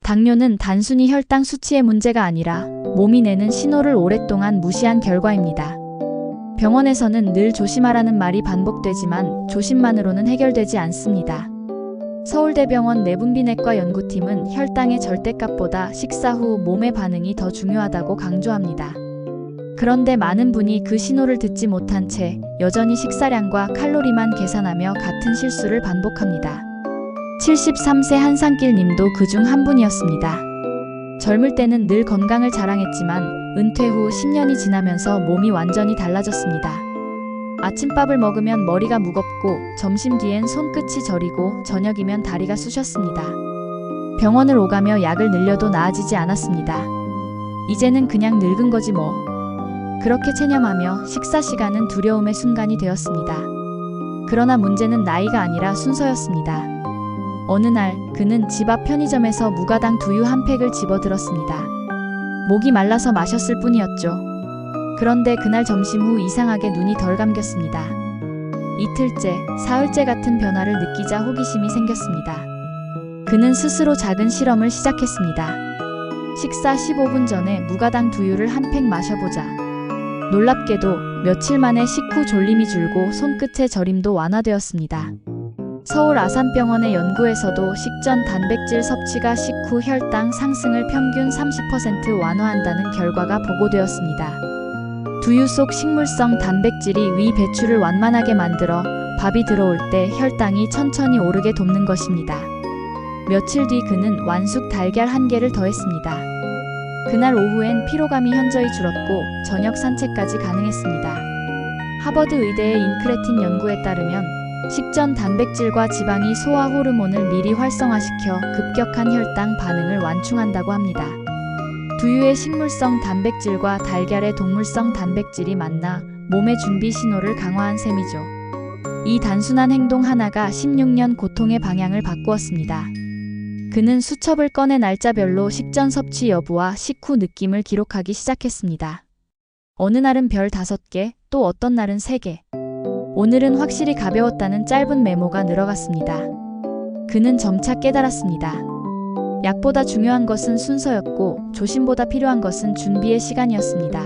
당뇨는 단순히 혈당 수치의 문제가 아니라 몸이 내는 신호를 오랫동안 무시한 결과입니다. 병원에서는 늘 조심하라는 말이 반복되지만 조심만으로는 해결되지 않습니다. 서울대병원 내분비내과 연구팀은 혈당의 절대값보다 식사 후 몸의 반응이 더 중요하다고 강조합니다. 그런데 많은 분이 그 신호를 듣지 못한 채 여전히 식사량과 칼로리만 계산하며 같은 실수를 반복합니다. 73세 한상길 님도 그중 한 분이었습니다. 젊을 때는 늘 건강을 자랑했지만 은퇴 후 10년이 지나면서 몸이 완전히 달라졌습니다. 아침밥을 먹으면 머리가 무겁고 점심 뒤엔 손끝이 저리고 저녁이면 다리가 쑤셨습니다. 병원을 오가며 약을 늘려도 나아지지 않았습니다. 이제는 그냥 늙은 거지 뭐. 그렇게 체념하며 식사 시간은 두려움의 순간이 되었습니다. 그러나 문제는 나이가 아니라 순서였습니다. 어느 날 그는 집 앞 편의점에서 무가당 두유 한 팩을 집어들었습니다. 목이 말라서 마셨을 뿐이었죠. 그런데 그날 점심 후 이상하게 눈이 덜 감겼습니다. 이틀째, 사흘째 같은 변화를 느끼자 호기심이 생겼습니다. 그는 스스로 작은 실험을 시작했습니다. 식사 15분 전에 무가당 두유를 한 팩 마셔보자. 놀랍게도 며칠 만에 식후 졸림이 줄고 손끝의 저림도 완화되었습니다. 서울 아산병원의 연구에서도 식전 단백질 섭취가 식후 혈당 상승을 평균 30% 완화한다는 결과가 보고되었습니다. 두유 속 식물성 단백질이 위 배출을 완만하게 만들어 밥이 들어올 때 혈당이 천천히 오르게 돕는 것입니다. 며칠 뒤 그는 완숙 달걀 1개를 더했습니다. 그날 오후엔 피로감이 현저히 줄었고 저녁 산책까지 가능했습니다. 하버드 의대의 인크레틴 연구에 따르면 식전 단백질과 지방이 소화 호르몬을 미리 활성화시켜 급격한 혈당 반응을 완충한다고 합니다. 두유의 식물성 단백질과 달걀의 동물성 단백질이 만나 몸의 준비 신호를 강화한 셈이죠. 이 단순한 행동 하나가 16년 고통의 방향을 바꾸었습니다. 그는 수첩을 꺼내 날짜별로 식전 섭취 여부와 식후 느낌을 기록하기 시작했습니다. 어느 날은 별 5개, 또 어떤 날은 3개. 오늘은 확실히 가벼웠다는 짧은 메모가 늘어갔습니다. 그는 점차 깨달았습니다. 약보다 중요한 것은 순서였고 조심보다 필요한 것은 준비의 시간이었습니다.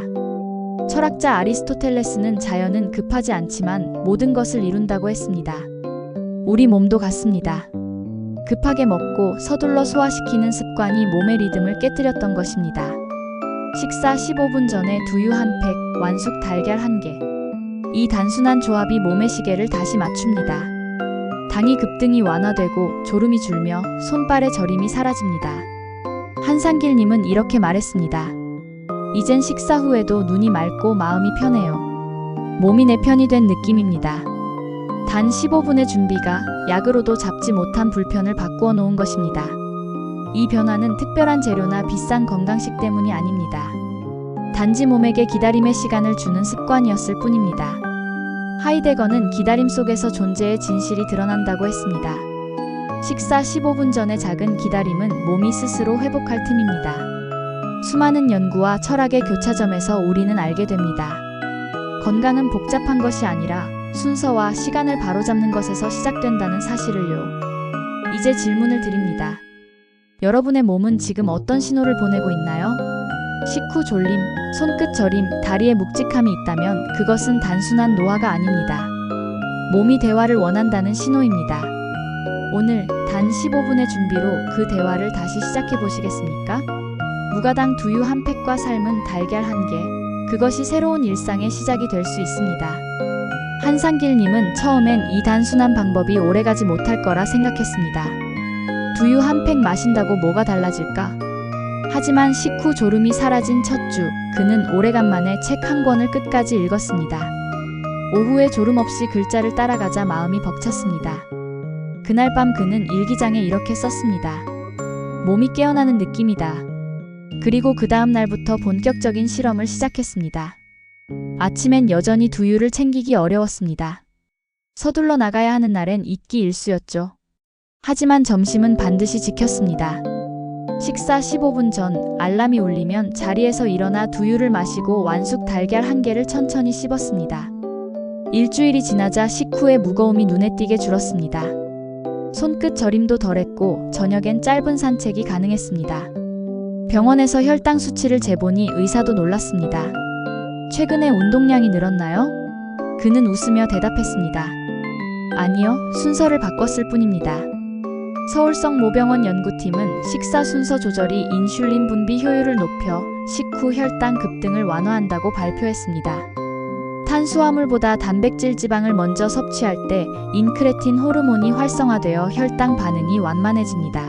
철학자 아리스토텔레스는 자연은 급하지 않지만 모든 것을 이룬다고 했습니다. 우리 몸도 같습니다. 급하게 먹고 서둘러 소화시키는 습관이 몸의 리듬을 깨뜨렸던 것입니다. 식사 15분 전에 두유 한 팩, 완숙 달걀 1개. 이 단순한 조합이 몸의 시계를 다시 맞춥니다. 당이 급등이 완화되고 졸음이 줄며 손발의 저림이 사라집니다. 한상길님은 이렇게 말했습니다. 이젠 식사 후에도 눈이 맑고 마음이 편해요. 몸이 내 편이 된 느낌입니다. 단 15분의 준비가 약으로도 잡지 못한 불편을 바꾸어 놓은 것입니다. 이 변화는 특별한 재료나 비싼 건강식 때문이 아닙니다. 단지 몸에게 기다림의 시간을 주는 습관이었을 뿐입니다. 하이데거는 기다림 속에서 존재의 진실이 드러난다고 했습니다. 식사 15분 전의 작은 기다림은 몸이 스스로 회복할 틈입니다. 수많은 연구와 철학의 교차점에서 우리는 알게 됩니다. 건강은 복잡한 것이 아니라 순서와 시간을 바로잡는 것에서 시작된다는 사실을요. 이제 질문을 드립니다. 여러분의 몸은 지금 어떤 신호를 보내고 있나요? 식후 졸림, 손끝 저림, 다리에 묵직함이 있다면 그것은 단순한 노화가 아닙니다. 몸이 대화를 원한다는 신호입니다. 오늘 단 15분의 준비로 그 대화를 다시 시작해 보시겠습니까? 무가당 두유 한 팩과 삶은 달걀 1개, 그것이 새로운 일상의 시작이 될 수 있습니다. 한상길님은 처음엔 이 단순한 방법이 오래가지 못할 거라 생각했습니다. 두유 한 팩 마신다고 뭐가 달라질까? 하지만 식후 졸음이 사라진 첫 주, 그는 오래간만에 책 한 권을 끝까지 읽었습니다. 오후에 졸음 없이 글자를 따라가자 마음이 벅찼습니다. 그날 밤 그는 일기장에 이렇게 썼습니다. 몸이 깨어나는 느낌이다. 그리고 그 다음 날부터 본격적인 실험을 시작했습니다. 아침엔 여전히 두유를 챙기기 어려웠습니다. 서둘러 나가야 하는 날엔 잊기 일쑤였죠. 하지만 점심은 반드시 지켰습니다. 식사 15분 전 알람이 울리면 자리에서 일어나 두유를 마시고 완숙 달걀 1개를 천천히 씹었습니다. 일주일이 지나자 식후의 무거움이 눈에 띄게 줄었습니다. 손끝 저림도 덜했고 저녁엔 짧은 산책이 가능했습니다. 병원에서 혈당 수치를 재보니 의사도 놀랐습니다. 최근에 운동량이 늘었나요? 그는 웃으며 대답했습니다. 아니요, 순서를 바꿨을 뿐입니다. 서울성 모병원 연구팀은 식사 순서 조절이 인슐린 분비 효율을 높여 식후 혈당 급등을 완화한다고 발표했습니다. 탄수화물보다 단백질 지방을 먼저 섭취할 때 인크레틴 호르몬이 활성화되어 혈당 반응이 완만해집니다.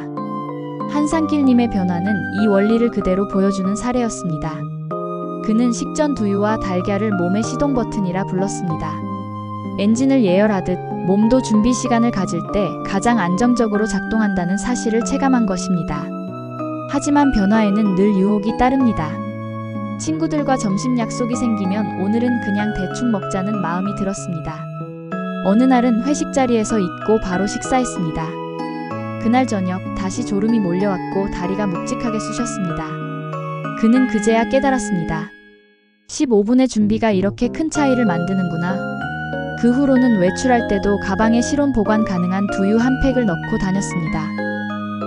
한상길님의 변화는 이 원리를 그대로 보여주는 사례였습니다. 그는 식전 두유와 달걀을 몸의 시동 버튼이라 불렀습니다. 엔진을 예열하듯 몸도 준비 시간을 가질 때 가장 안정적으로 작동한다는 사실을 체감한 것입니다. 하지만 변화에는 늘 유혹이 따릅니다. 친구들과 점심 약속이 생기면 오늘은 그냥 대충 먹자는 마음이 들었습니다. 어느 날은 회식 자리에서 잊고 바로 식사했습니다. 그날 저녁 다시 졸음이 몰려왔고 다리가 묵직하게 쑤셨습니다. 그는 그제야 깨달았습니다. 15분의 준비가 이렇게 큰 차이를 만드는구나. 그 후로는 외출할 때도 가방에 실온 보관 가능한 두유 한 팩을 넣고 다녔습니다.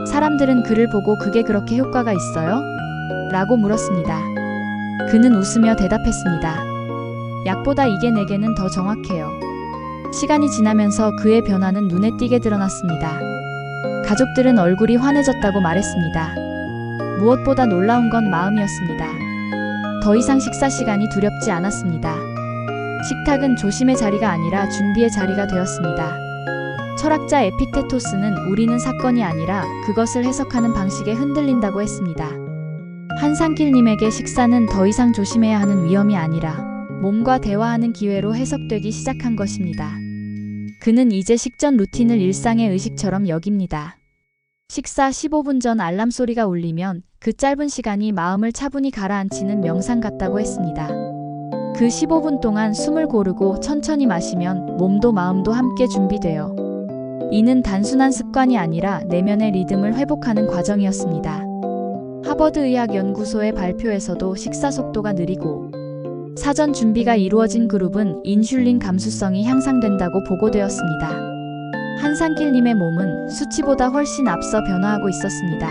사람들은 그를 보고 그게 그렇게 효과가 있어요? 라고 물었습니다. 그는 웃으며 대답했습니다. 약보다 이게 내게는 더 정확해요. 시간이 지나면서 그의 변화는 눈에 띄게 드러났습니다. 가족들은 얼굴이 환해졌다고 말했습니다. 무엇보다 놀라운 건 마음이었습니다. 더 이상 식사 시간이 두렵지 않았습니다. 식탁은 조심의 자리가 아니라 준비의 자리가 되었습니다. 철학자 에픽테토스는 우리는 사건이 아니라 그것을 해석하는 방식에 흔들린다고 했습니다. 한상길님에게 식사는 더 이상 조심해야 하는 위험이 아니라 몸과 대화하는 기회로 해석되기 시작한 것입니다. 그는 이제 식전 루틴을 일상의 의식처럼 여깁니다. 식사 15분 전 알람 소리가 울리면 그 짧은 시간이 마음을 차분히 가라앉히는 명상 같다고 했습니다. 그 15분 동안 숨을 고르고 천천히 마시면 몸도 마음도 함께 준비돼요. 이는 단순한 습관이 아니라 내면의 리듬을 회복하는 과정이었습니다. 하버드 의학연구소의 발표에서도 식사 속도가 느리고 사전 준비가 이루어진 그룹은 인슐린 감수성이 향상된다고 보고되었습니다. 한상길님의 몸은 수치보다 훨씬 앞서 변화하고 있었습니다.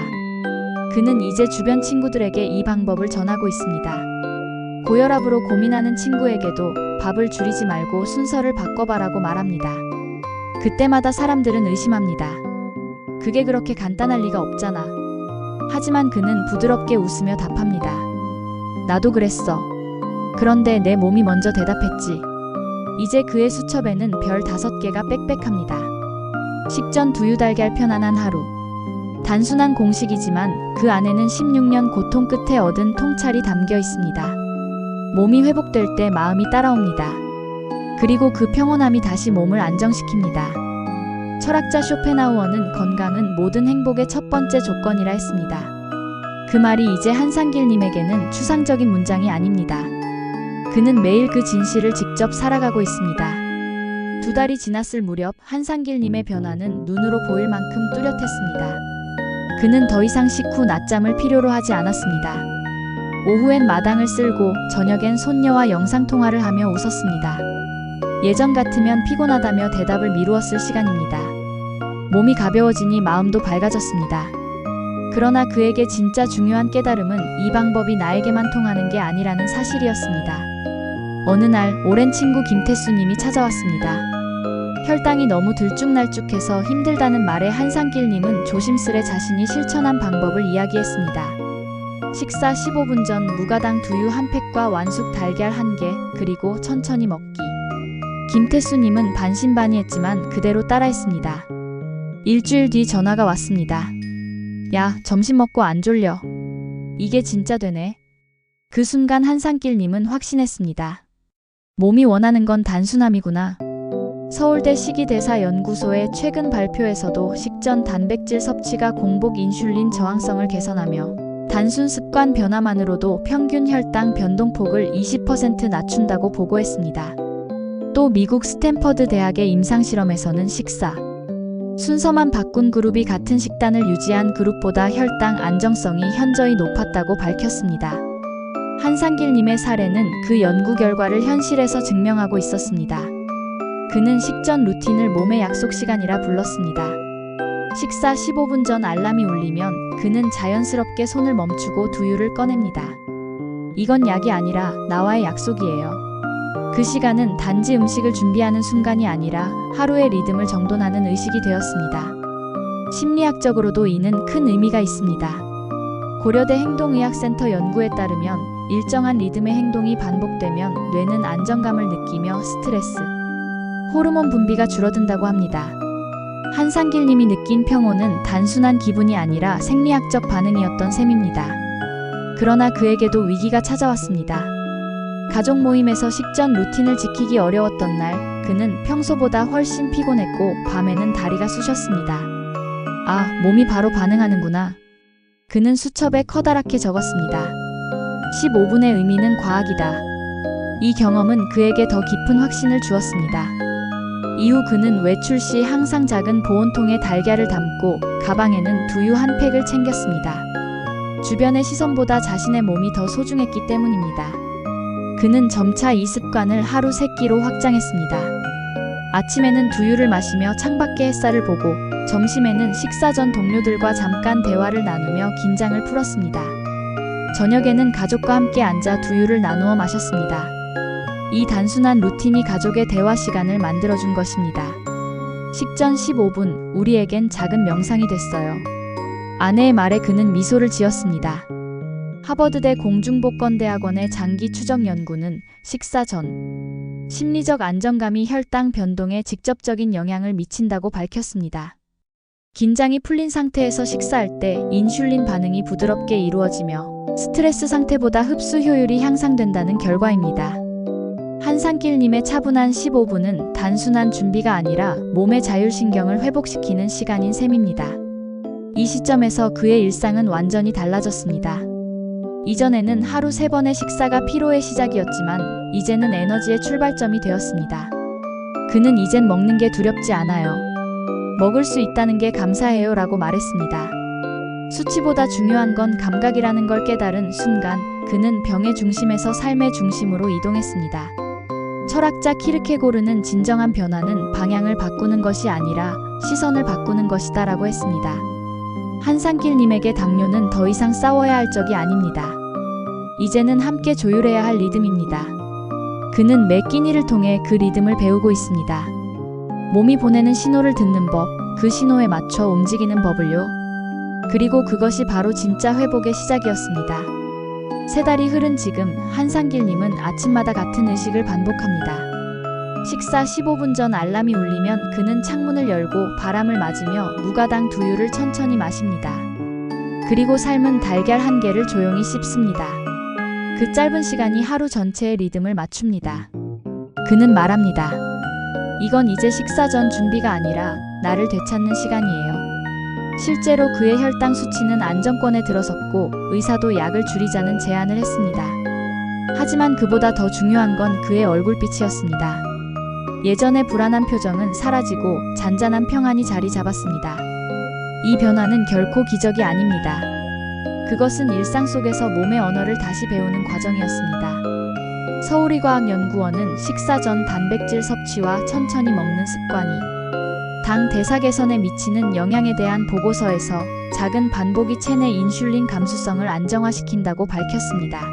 그는 이제 주변 친구들에게 이 방법을 전하고 있습니다. 고혈압으로 고민하는 친구에게도 밥을 줄이지 말고 순서를 바꿔봐라고 말합니다. 그때마다 사람들은 의심합니다. 그게 그렇게 간단할 리가 없잖아. 하지만 그는 부드럽게 웃으며 답합니다. 나도 그랬어. 그런데 내 몸이 먼저 대답했지. 이제 그의 수첩에는 별 5개가 빽빽합니다. 식전 두유 달걀 편안한 하루. 단순한 공식이지만 그 안에는 16년 고통 끝에 얻은 통찰이 담겨 있습니다. 몸이 회복될 때 마음이 따라옵니다. 그리고 그 평온함이 다시 몸을 안정시킵니다. 철학자 쇼펜하우어는 건강은 모든 행복의 첫 번째 조건이라 했습니다. 그 말이 이제 한상길님에게는 추상적인 문장이 아닙니다. 그는 매일 그 진실을 직접 살아가고 있습니다. 2달이 지났을 무렵 한상길님의 변화는 눈으로 보일 만큼 뚜렷했습니다. 그는 더 이상 식후 낮잠을 필요로 하지 않았습니다. 오후엔 마당을 쓸고 저녁엔 손녀와 영상통화를 하며 웃었습니다. 예전 같으면 피곤하다며 대답을 미루었을 시간입니다. 몸이 가벼워지니 마음도 밝아졌습니다. 그러나 그에게 진짜 중요한 깨달음은 이 방법이 나에게만 통하는 게 아니라는 사실이었습니다. 어느 날 오랜 친구 김태수님이 찾아왔습니다. 혈당이 너무 들쭉날쭉해서 힘들다는 말에 한상길님은 조심스레 자신이 실천한 방법을 이야기했습니다. 식사 15분 전 무가당 두유 한 팩과 완숙 달걀 1개, 그리고 천천히 먹기. 김태수님은 반신반의했지만 그대로 따라했습니다. 일주일 뒤 전화가 왔습니다. 야, 점심 먹고 안 졸려. 이게 진짜 되네. 그 순간 한상길님은 확신했습니다. 몸이 원하는 건 단순함이구나. 서울대 식이대사연구소의 최근 발표에서도 식전 단백질 섭취가 공복 인슐린 저항성을 개선하며 단순 습관 변화만으로도 평균 혈당 변동폭을 20% 낮춘다고 보고했습니다. 또 미국 스탠퍼드 대학의 임상실험에서는 식사 순서만 바꾼 그룹이 같은 식단을 유지한 그룹보다 혈당 안정성이 현저히 높았다고 밝혔습니다. 한상길님의 사례는 그 연구 결과를 현실에서 증명하고 있었습니다. 그는 식전 루틴을 몸의 약속 시간이라 불렀습니다. 식사 15분 전 알람이 울리면 그는 자연스럽게 손을 멈추고 두유를 꺼냅니다. 이건 약이 아니라 나와의 약속이에요. 그 시간은 단지 음식을 준비하는 순간이 아니라 하루의 리듬을 정돈하는 의식이 되었습니다. 심리학적으로도 이는 큰 의미가 있습니다. 고려대 행동의학센터 연구에 따르면 일정한 리듬의 행동이 반복되면 뇌는 안정감을 느끼며 스트레스, 호르몬 분비가 줄어든다고 합니다. 한상길님이 느낀 평온은 단순한 기분이 아니라 생리학적 반응이었던 셈입니다. 그러나 그에게도 위기가 찾아왔습니다. 가족 모임에서 식전 루틴을 지키기 어려웠던 날, 그는 평소보다 훨씬 피곤했고 밤에는 다리가 쑤셨습니다. 아, 몸이 바로 반응하는구나. 그는 수첩에 커다랗게 적었습니다. 15분의 의미는 과학이다. 이 경험은 그에게 더 깊은 확신을 주었습니다. 이후 그는 외출 시 항상 작은 보온통에 달걀을 담고 가방에는 두유 한 팩을 챙겼습니다. 주변의 시선보다 자신의 몸이 더 소중했기 때문입니다. 그는 점차 이 습관을 하루 3끼로 확장했습니다. 아침에는 두유를 마시며 창밖의 햇살을 보고 점심에는 식사 전 동료들과 잠깐 대화를 나누며 긴장을 풀었습니다. 저녁에는 가족과 함께 앉아 두유를 나누어 마셨습니다. 이 단순한 루틴이 가족의 대화 시간을 만들어준 것입니다. 식전 15분, 우리에겐 작은 명상이 됐어요. 아내의 말에 그는 미소를 지었습니다. 하버드대 공중보건대학원의 장기 추적 연구는 식사 전 심리적 안정감이 혈당 변동에 직접적인 영향을 미친다고 밝혔습니다. 긴장이 풀린 상태에서 식사할 때 인슐린 반응이 부드럽게 이루어지며 스트레스 상태보다 흡수 효율이 향상된다는 결과입니다. 한상길님의 차분한 15분은 단순한 준비가 아니라 몸의 자율신경을 회복시키는 시간인 셈입니다. 이 시점에서 그의 일상은 완전히 달라졌습니다. 이전에는 하루 3번의 식사가 피로의 시작이었지만 이제는 에너지의 출발점이 되었습니다. 그는 이젠 먹는 게 두렵지 않아요. 먹을 수 있다는 게 감사해요 라고 말했습니다. 수치보다 중요한 건 감각이라는 걸 깨달은 순간 그는 병의 중심에서 삶의 중심으로 이동했습니다. 철학자 키르케고르는 진정한 변화는 방향을 바꾸는 것이 아니라 시선을 바꾸는 것이다 라고 했습니다. 한상길님에게 당뇨는 더 이상 싸워야 할 적이 아닙니다. 이제는 함께 조율해야 할 리듬입니다. 그는 매 끼니를 통해 그 리듬을 배우고 있습니다. 몸이 보내는 신호를 듣는 법, 그 신호에 맞춰 움직이는 법을요. 그리고 그것이 바로 진짜 회복의 시작이었습니다. 3달이 흐른 지금 한상길님은 아침마다 같은 의식을 반복합니다. 식사 15분 전 알람이 울리면 그는 창문을 열고 바람을 맞으며 무가당 두유를 천천히 마십니다. 그리고 삶은 달걀 1개를 조용히 씹습니다. 그 짧은 시간이 하루 전체의 리듬을 맞춥니다. 그는 말합니다. 이건 이제 식사 전 준비가 아니라 나를 되찾는 시간이에요. 실제로 그의 혈당 수치는 안정권에 들어섰고 의사도 약을 줄이자는 제안을 했습니다. 하지만 그보다 더 중요한 건 그의 얼굴빛이었습니다. 예전의 불안한 표정은 사라지고 잔잔한 평안이 자리 잡았습니다. 이 변화는 결코 기적이 아닙니다. 그것은 일상 속에서 몸의 언어를 다시 배우는 과정이었습니다. 서울의과학연구원은 식사 전 단백질 섭취와 천천히 먹는 습관이 당 대사 개선에 미치는 영향에 대한 보고서에서 작은 반복이 체내 인슐린 감수성을 안정화시킨다고 밝혔습니다.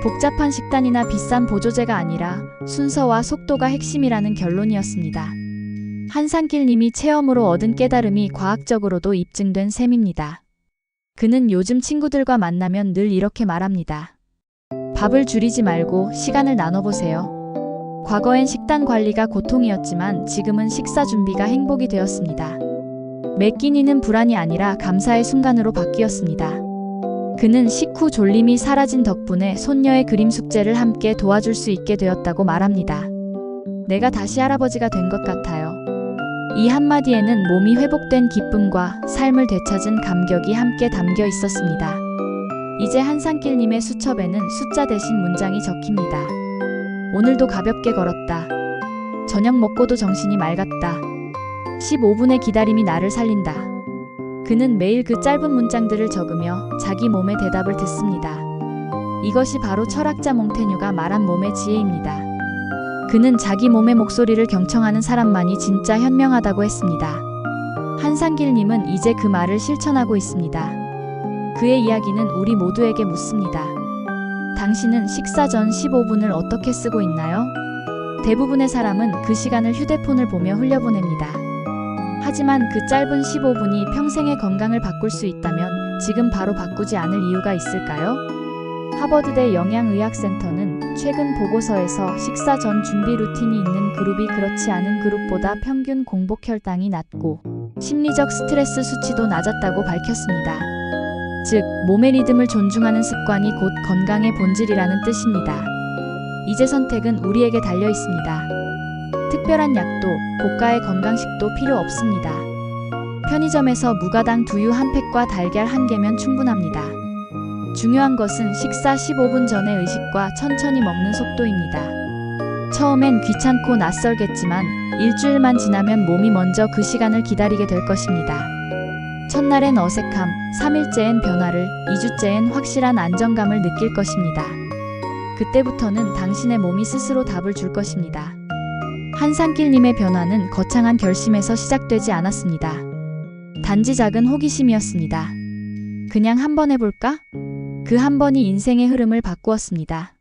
복잡한 식단이나 비싼 보조제가 아니라 순서와 속도가 핵심이라는 결론이었습니다. 한상길님이 체험으로 얻은 깨달음이 과학적으로도 입증된 셈입니다. 그는 요즘 친구들과 만나면 늘 이렇게 말합니다. 밥을 줄이지 말고 시간을 나눠보세요. 과거엔 식단 관리가 고통이었지만 지금은 식사 준비가 행복이 되었습니다. 매 끼니는 불안이 아니라 감사의 순간으로 바뀌었습니다. 그는 식후 졸림이 사라진 덕분에 손녀의 그림 숙제를 함께 도와줄 수 있게 되었다고 말합니다. 내가 다시 할아버지가 된 것 같아요. 이 한마디에는 몸이 회복된 기쁨과 삶을 되찾은 감격이 함께 담겨 있었습니다. 이제 한상길님의 수첩에는 숫자 대신 문장이 적힙니다. 오늘도 가볍게 걸었다. 저녁 먹고도 정신이 맑았다. 15분의 기다림이 나를 살린다. 그는 매일 그 짧은 문장들을 적으며 자기 몸의 대답을 듣습니다. 이것이 바로 철학자 몽테뉴가 말한 몸의 지혜입니다. 그는 자기 몸의 목소리를 경청하는 사람만이 진짜 현명하다고 했습니다. 한상길님은 이제 그 말을 실천하고 있습니다. 그의 이야기는 우리 모두에게 묻습니다. 당신은 식사 전 15분을 어떻게 쓰고 있나요? 대부분의 사람은 그 시간을 휴대폰을 보며 흘려보냅니다. 하지만 그 짧은 15분이 평생의 건강을 바꿀 수 있다면 지금 바로 바꾸지 않을 이유가 있을까요? 하버드대 영양의학센터는 최근 보고서에서 식사 전 준비 루틴이 있는 그룹이 그렇지 않은 그룹보다 평균 공복 혈당이 낮고 심리적 스트레스 수치도 낮았다고 밝혔습니다. 즉, 몸의 리듬을 존중하는 습관이 곧 건강의 본질이라는 뜻입니다. 이제 선택은 우리에게 달려 있습니다. 특별한 약도 고가의 건강식도 필요 없습니다. 편의점에서 무가당 두유 한 팩과 달걀 한 개면 충분합니다. 중요한 것은 식사 15분 전의 의식과 천천히 먹는 속도입니다. 처음엔 귀찮고 낯설겠지만 일주일만 지나면 몸이 먼저 그 시간을 기다리게 될 것입니다. 첫날엔 어색함, 3일째엔 변화를, 2주째엔 확실한 안정감을 느낄 것입니다. 그때부터는 당신의 몸이 스스로 답을 줄 것입니다. 한상길님의 변화는 거창한 결심에서 시작되지 않았습니다. 단지 작은 호기심이었습니다. 그냥 한번 해볼까? 그 한 번이 인생의 흐름을 바꾸었습니다.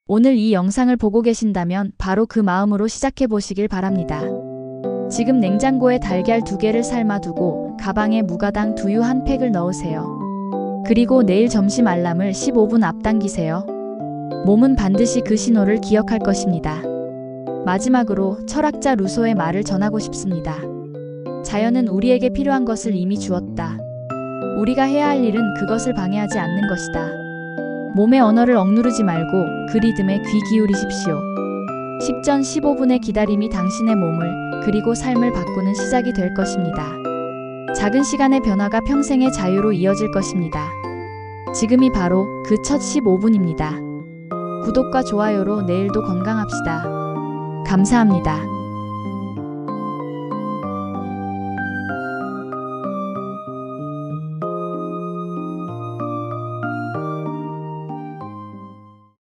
오늘 이 영상을 보고 계신다면 바로 그 마음으로 시작해 보시길 바랍니다. 지금 냉장고에 달걀 2개를 삶아두고 가방에 무가당 두유 한 팩을 넣으세요. 그리고 내일 점심 알람을 15분 앞당기세요. 몸은 반드시 그 신호를 기억할 것입니다. 마지막으로 철학자 루소의 말을 전하고 싶습니다. 자연은 우리에게 필요한 것을 이미 주었다. 우리가 해야 할 일은 그것을 방해하지 않는 것이다. 몸의 언어를 억누르지 말고 그 리듬에 귀 기울이십시오. 식전 15분의 기다림이 당신의 몸을 그리고 삶을 바꾸는 시작이 될 것입니다. 작은 시간의 변화가 평생의 자유로 이어질 것입니다. 지금이 바로 그 첫 15분입니다. 구독과 좋아요로 내일도 건강합시다. 감사합니다.